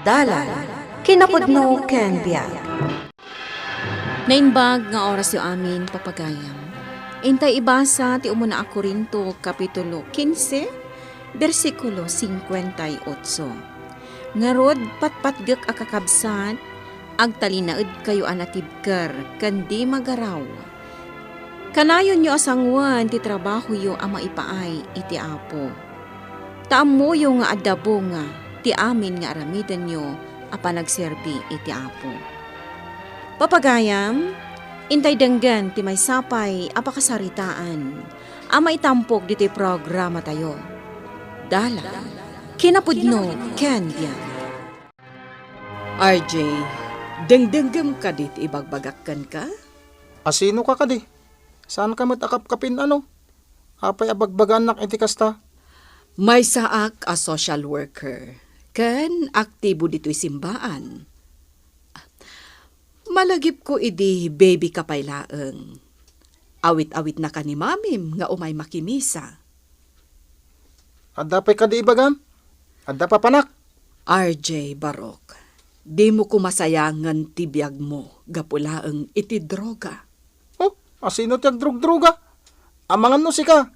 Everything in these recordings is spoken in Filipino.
Dalan, kinapudno ken biag. Nainbag nga oras yung amin papagayam. Intay ibasa ti umuna a Korinto Kapitulo 15, versikulo 58. Ngarod patpatgek a kakabsat, agtalinaed kayo anatibker, kandi magaraw. Kanayon nyo asangwan ti trabaho yo ama ipaay iti apo. Taammo yo nga adabo nga, ti amin nga aramidan nyo a panagserbi iti apo. Papagayam, intay denggan ti may sapay apakasaritaan, ama itampok diti programa tayo. Dala, kinapudno ken biag. RJ, dengdenggam ka dit ibagbagakkan ka? Asino ka kadi? Saan ka matakapkapin ano? Apay abagbagan nak iti kasta? May saak a social worker. Ken aktibo dito'y simbaan. Malagip ko idi baby kapay laeng. Awit-awit na ka ni mamim nga umay makimisa. Adda pa'y kadi ibagam? Adda pa panak? RJ Barok, di mo kumasayangan tibiyag mo gapulaeng iti droga. Oh, asino ti agdrug-druga? Amangan no si ka?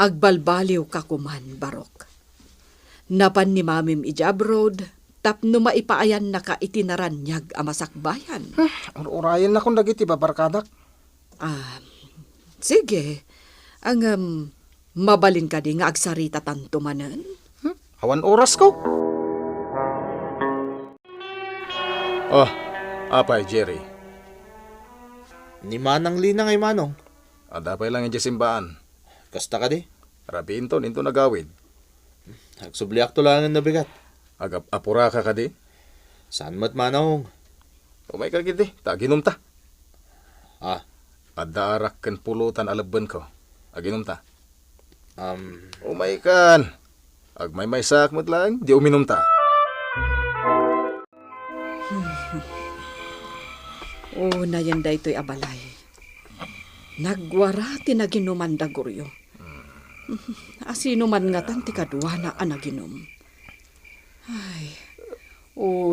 Agbalbaliw ka kuman, Barok. Napan ni mamim iti abroad, tapno maipaayan na ka itinaranyag a masakbayan. Urayan na kung dagiti babarkadak. Sige. Ang mabalin ka di nga agsarita tanto manen. Awan oras ko. Oh, apay, Jerry. Ni Manang Lina ngay Manong. Adapay lang yung simbaan. Kasta ka di? Rabiin to, ninto nagawid. Nagsubliak to lang ang nabigat. Apura ka kadi. Saan mat Manong? Umay ka gidi, taginom ta. Ah, Adaarak kan pulutan alaban ko. Aginom ta. Umay kan. Agmay sak mo't lang, di uminom ta. Na yan da ito'y abalay. Nagwarati na ginuman da guryo. Asino man nga tan ti kadwa na anaginom. Ay,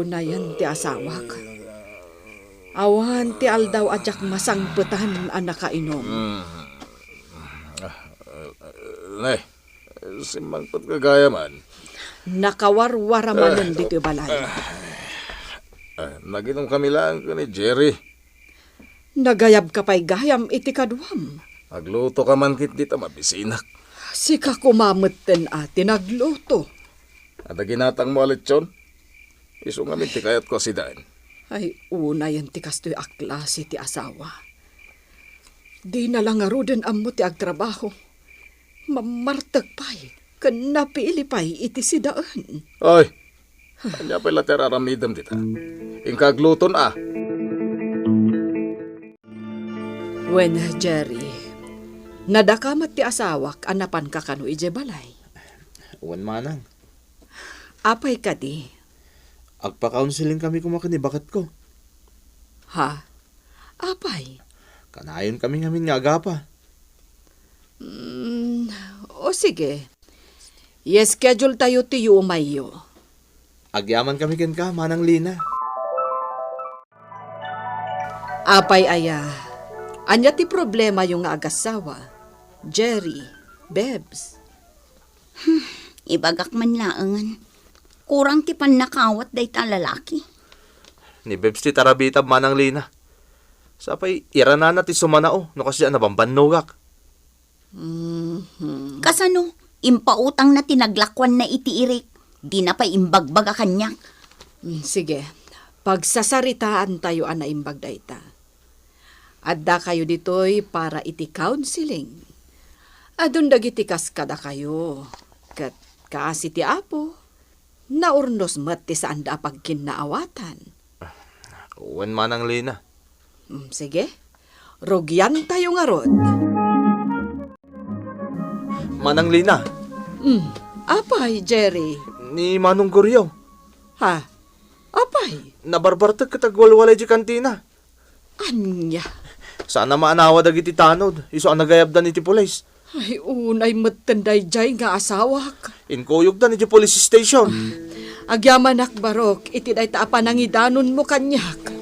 na yan ti asawak. Awan ti aldaw adyak masangputan ang nakainom. Nay, simangpot kagaya man. Nakawarwara manan dito balay. Naginom kami lang ko ni Jerry. Nagayab ka pa'y gayam iti kadwam. Agluto ka man kit dito mabisinak. Sika kumamutten ati nagluto. Ada ginatang mo alitsyon. Iso nga minti kayat ko si Dain. Ay, una yan ti kasto'y aklas iti asawa. Di na lang arudan ammo ti agtrabaho. Mamartag pa'y, kan napiili pa'y iti sidaan. Oy, kanya pala teraramidam dita. Ingkagluton When, Jerry, nadakamat ti asawak anapan ka kano ije balay. Uwan Manang. Apay ka di? Agpa-counseling kami kumakani bakit ko. Ha? Apay? Kanayon kami ngamin nga agapa. O sige. I-schedule tayo ti umayo. Agyaman kami ken ka, Manang Lina. Apay aya. Anya ti problema yung nga agasawa. Jerry, Bebs. Ibagak man laangan. Kurang ti nakawat day ta lalaki. Ni Bebs ti tarabitab Manang Lina. Sapay, iranana ti sumanao, no kasi nabambanugak. Kasano, impautang na tinaglakwan na itiirik. Di na pa imbagbag a kanyak. Sige, pagsasaritaan tayo ana imbag dayta. Adda kayo ditoy para iti counseling. Adun dagiti kaskada kayo. Kat kaasi ti apo. Naurnos mat ti saan da pagkinaawatan. Uwan Manang Lina. Sige, rogyan tayo nga rod. Manang Lina. Apay, Jerry. Ni Manong Guryaw. Ha? Apay? Nabarbartag katagwalwalay di kantina. Anya? Sana maanawa dagiti tanod. Iso ang nagayabdan iti pulis. Ay, unay matanday jay nga asawa ka. Inkuyog na ni di police station. Agyaman barok, iti day taapan ang idanon mo kanyak.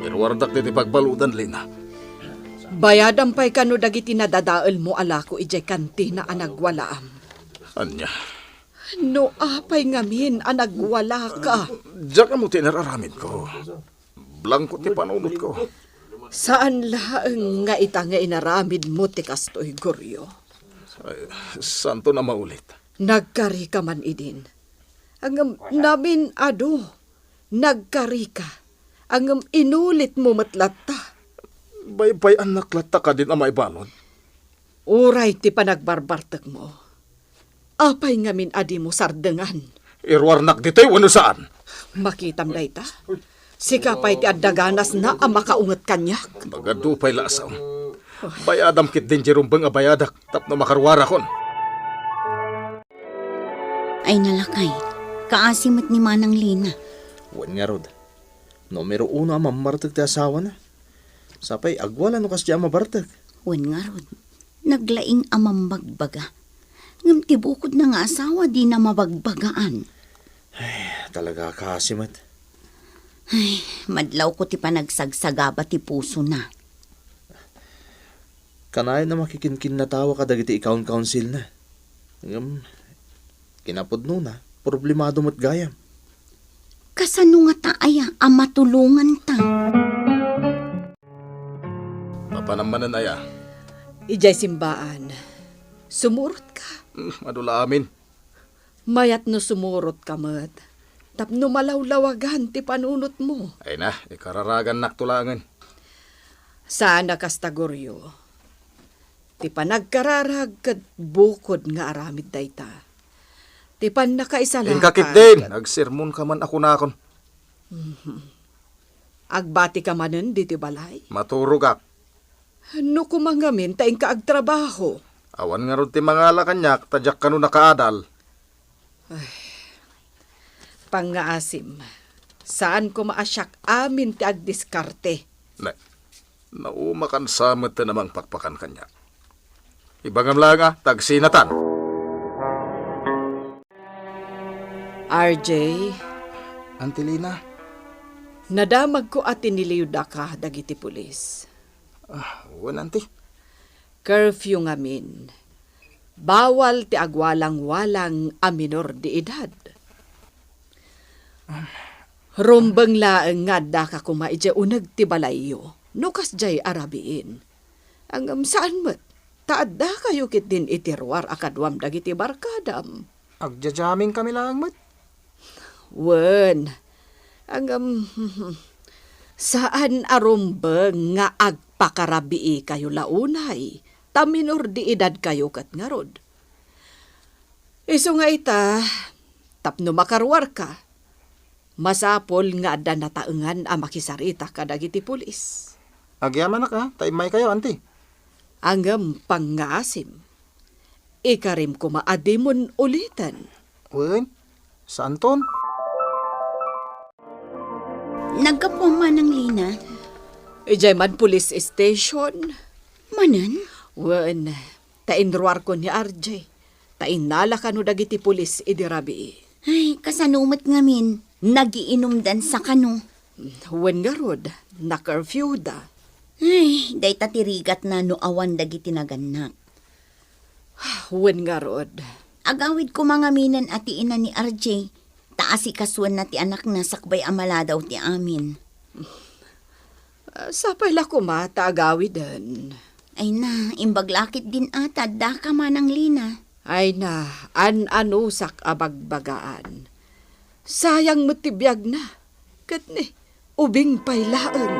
Irwardak diti pagbaludan, Lina. Bayadan pa'y kano dagiti nadadaal mo alako ijay kantina anagwalaam. Anya, No apay ngamin anagwala ka. diyan ka mo tinararamid ko. Blangko ti panunot ko. Saan laang nga ita nga inaramid mo ti kastoy goryo? Ay, santo na maulit. Nagkari ka man idin. Ang namin nagkari ka. Ang inulit mo matlata. Bay anak lata ka din ang maibalon. Uray ti panagbarbartag mo. Apay ngamin adi mo sardengan. Irwarnak dito'y wano saan. Makitam na ita. Sikapay ti adaganas na ang makaungat kanyak. Magadupay lasaw. Bayadam kit din jirumbang abayadak tapno makarwara kon. Ay nalakay, kaasimot ni Manang Lina. Wan nga rod. Numero 1 ang mamartag ti asawa na. Sapay agwala no kasya mabartag. Wan nga rod, naglaing amambagbaga. Ngam tibukod na nga asawa di na mabagbagaan. Talaga kaasimot. Ay, madlaw ko ti panagsagsagaba ti puso na. Kanayan na makikinkin na tawa ka dagiti ikaon council na. Kinapod no na, problemado mo't gayam. Kasano nga taaya ang matulungan ta? Mapanamanan aya. Ijay simbaan. Sumurot ka. Madula amin. Mayat no sumurot ka mat. Tapno malawlawagan ti panunot mo. Ay na, ikararagan naktulangan. Saan nakastagoryo? Ti panagkararag kad bukod nga aramid dayta. Ti pan nakaisalakan. Inkakit din, nagsermon ka man ako nakon. Agbati ka manen di ti balay. Maturugak. No kumangamin taing kaagtrabaho. Awan nga ron ti mga lakanyak, tadyak ka no nakaadal. Pangaasim, saan ko maasyak amin ti agdiskarte? Naumakan sa mata namang pakpakan kanya. Ibangam lang tagsinatan. RJ, Antilina, nadamag ko at iniliyuda ka dagiti pulis. wan anti. Curfew ngamin. Bawal ti agwalang-walang a minor di edad. Rumbang laeng nga da ka kumaidya unag ti balayo. Nukas jay arabiin. Ang saan mat? Taad da kayo kit din itirwar akadwam dagiti barkadam. Agjajamin kami lang mat. Wen. Ang saan arumbang nga agpakarabii kayo launay? Ta minor di edad kayo kat nga rod. Iso nga ita, tapno makarwar ka. Masapol nga adda nataengan a makisarita kadagiti pulis. Agyaman na ka, taimay kayo anti. Anggam pangasim. Ikarim ko maadimon ulitan. Wen, saan ton? Nagkapwa Manang Lina. Ijay man police station. Manan? Wen, tainruar ko ni RJ. Tainala ka no dagiti pulis idirabi. Ay, kasanumat ngamin. Nagiinom dan sa kano. Wen nga rod, na-curfew da. Ay, day tatirigat na no awan dagiti naganak. Wen nga rod. Agawid ko mga minan ati ina ni RJ. Taasi kaswan na ti anak na sakbay amala daw ti amin. Sapay la kumata agawidan. Ay na, imbaglakit din ata, da ka Manang Lina. Ay na, an-anusak abagbagaan. Sayang matibiyag na. Kat ni, ubing paylaan.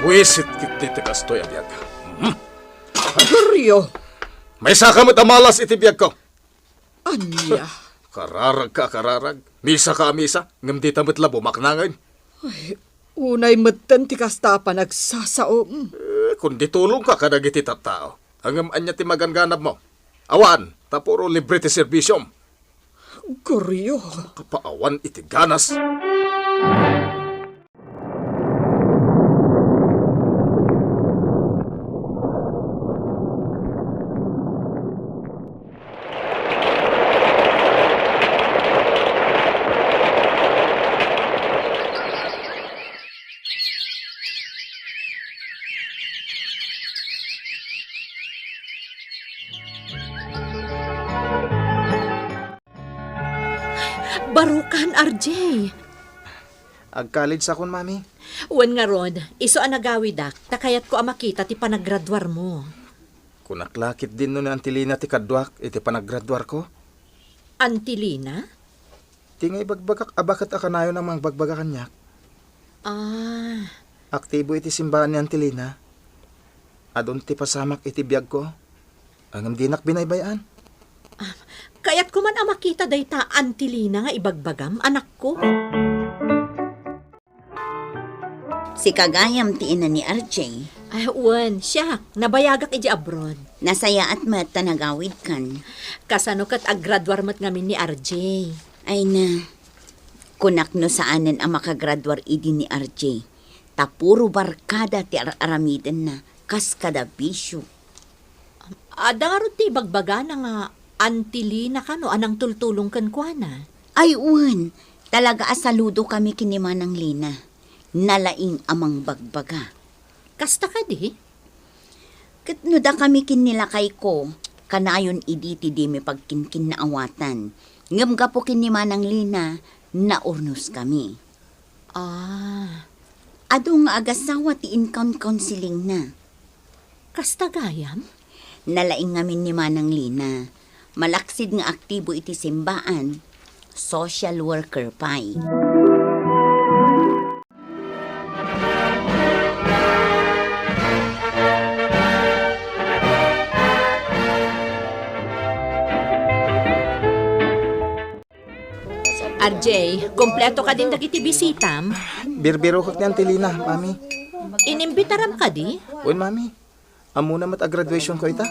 Buwisit kit diti kastoy abiyag. Guryo, May saka mo't amalas itibiyag ko. anya. Kararag ka, kararag. Misa ka, misa. Ngam di tamit labo, maknangay. Unay matan ti kasta pa nagsasaom. Kung di tulong ka, kadagiti tattao. Hanggang anya ti maganganap mo. Awan, tapuro libre ti serbisyom. Guryo. Kapaawan iti ganas. Barukan, RJ. Ag-college akon, mami. Wan nga Rod, iso ang nagawidak, takayat ko ang makita ti panaggraduar mo. Kunaklakit din no ni Antilina ti kadwak, iti panaggraduar ko. Antilina? Tingay bagbagak abakat akanayo ng mga bagbaga kanyak. Ah, Aktibo iti simbahan ni Antilina. Adon ti pasamak iti biyag ko. Angam dinak binaybayan. kayat ko man ang makita dayta Antilina nga ibagbagam, anak ko. Si kagayam ti ina ni RJ, Ay, wan, siya, nabayagak iji abroad. nasaya at mat tanagawid kan. Kasano kat aggraduar mat ngamin ni RJ. Ay na, kunak no saanan ang makagraduar idi ni RJ. Tapuro barkada ti aramiden na, kas kada bisyo. Ada nga ron ti bagbaga na nga Antilina ka no, anang tultulong kan kwa na. Ay uwan, talaga asaludo kami kinimanang Lina. Nalaing amang bagbaga. Kasta ka di? Katno da kami kinilakay ko, kanayon iditi di mi pagkinkin na awatan. Ngam gapo kinimanang Lina, naurnos kami. Ah, Ado nga agasawa ti income counseling na. kasta gayam? Nalaing ngamin ni Manang Lina. Malaksid nga aktibo iti simbaan. Social worker pay. RJ, kompleto ka din dagiti bisitam. Birbiro ko ni Antilina, mami. Inimbitaram ka di? Uy, mami. Amo na mat a graduation ko ita.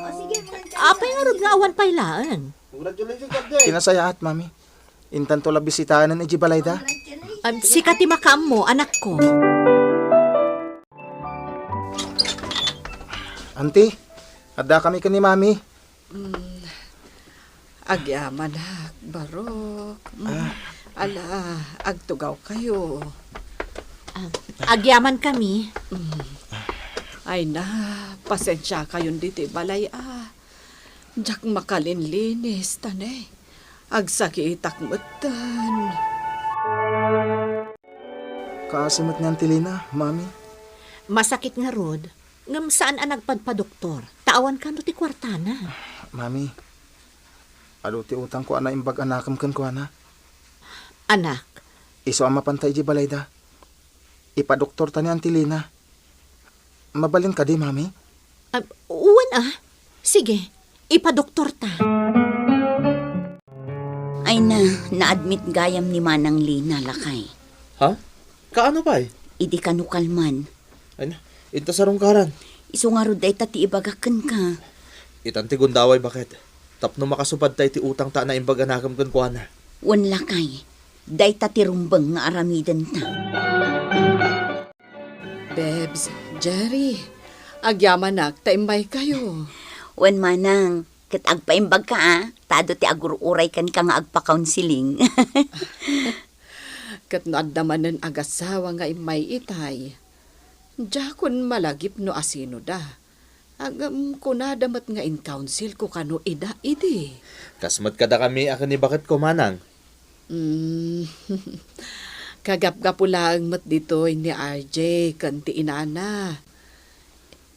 Apay nga rod nga awan pailaan. Kinasayaat, mami. Intan to la bisitahan ng iji balayda. Si Kati Makam mo, anak ko. Auntie, ada kami ka ni mami. Agyaman hak, barok. Ala, agtugaw kayo. Agyaman kami. Ay na, pasensya kayon dito balay Jak makalinlinis, tanay. Agsakitak mutan. Kaasimot ni Antilina, mami. Masakit nga rod. Ngam saan ang nagpadpadoktor? Taawan ka no ti kwartana. Mami, ado ti utang ko ana imbag anakam kan ko ana. Anak, Iso ang mapantay di balayda. Ipadoktor ta ni Antilina. Mabalin ka di, mami? uwan Sige, ipadoktor ta. Ay na, na-admit gayam ni Manang Lina lakay. Ha? Kaano pa eh? Idi kanukalman. Ay na, ito sa rungkaran. Iso nga ruday tati ibagakan ka. Itan ti gundaway bakit? Tapno makasupad tayo ti utang ta na imbag anakam kan kuana. Wan lakay. Day tati rumbang nga aramidan ta. Bebs, Jerry, agyaman nak, taimbay kayo. Wan manang, kat agpaimbag ka tado ti agururay kan ka nga agpa-counseling. Kat naadamanan agasawa nga imay itay. Jakon malagip no asino da. Agam ko nadamat nga in council ko kano ida idi. Kasmat kada kami akan ni bakit ko manang. Kagap-gapo lang mat dito ni RJ kanti inana.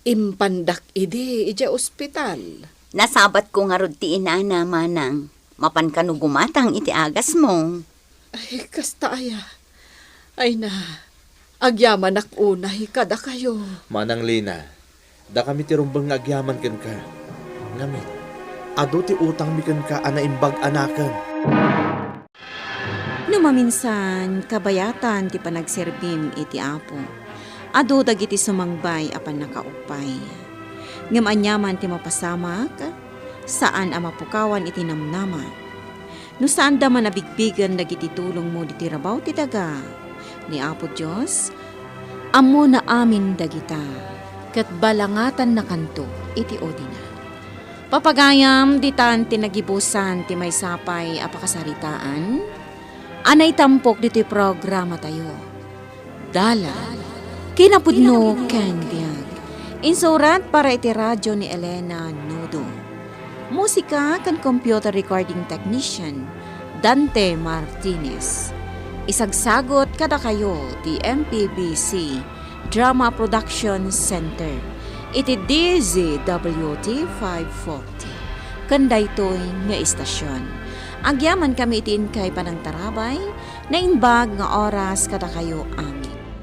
Impandak idi ija ospital. Nasabat ko nga rod ti inana manang. Mapan ka no gumatang iti agas mo. Ay, kasta aya. Ay na, agyaman ak unay kada kayo. Manang Lina, da kami ti rumbang nga agyaman kan ka. Ngamit, ado ti utang mi kan ka ana imbag anakan. Numaminsan, kabayatan ti panagserbim iti apo. Ado dagiti sumangbay apan nakaupay. Ngam anyaman ti mapasamak, saan ang mapukawan iti namnama. No saan da man nabigbigan dagiti tulong mo diti rabaw ti daga. Ni Apo Diyos, amo na amin dagita. Kat balangatan na kanto iti odina. Papagayam ditan tinagibusan ti may sapay apakasaritaan. Anay tampok diti programa tayo. Dala, kinapudno ken biag. Insurat para iti radyo ni Elena Nudo. Musika kan computer recording technician, Dante Martinez. Isagsagot kada kayo ti MPBC Drama Production Center. Iti DZWT 540. Kanday to'y nga istasyon. Agyaman kami itin kay Panang Tarabay na imbag nga oras kada kayo ang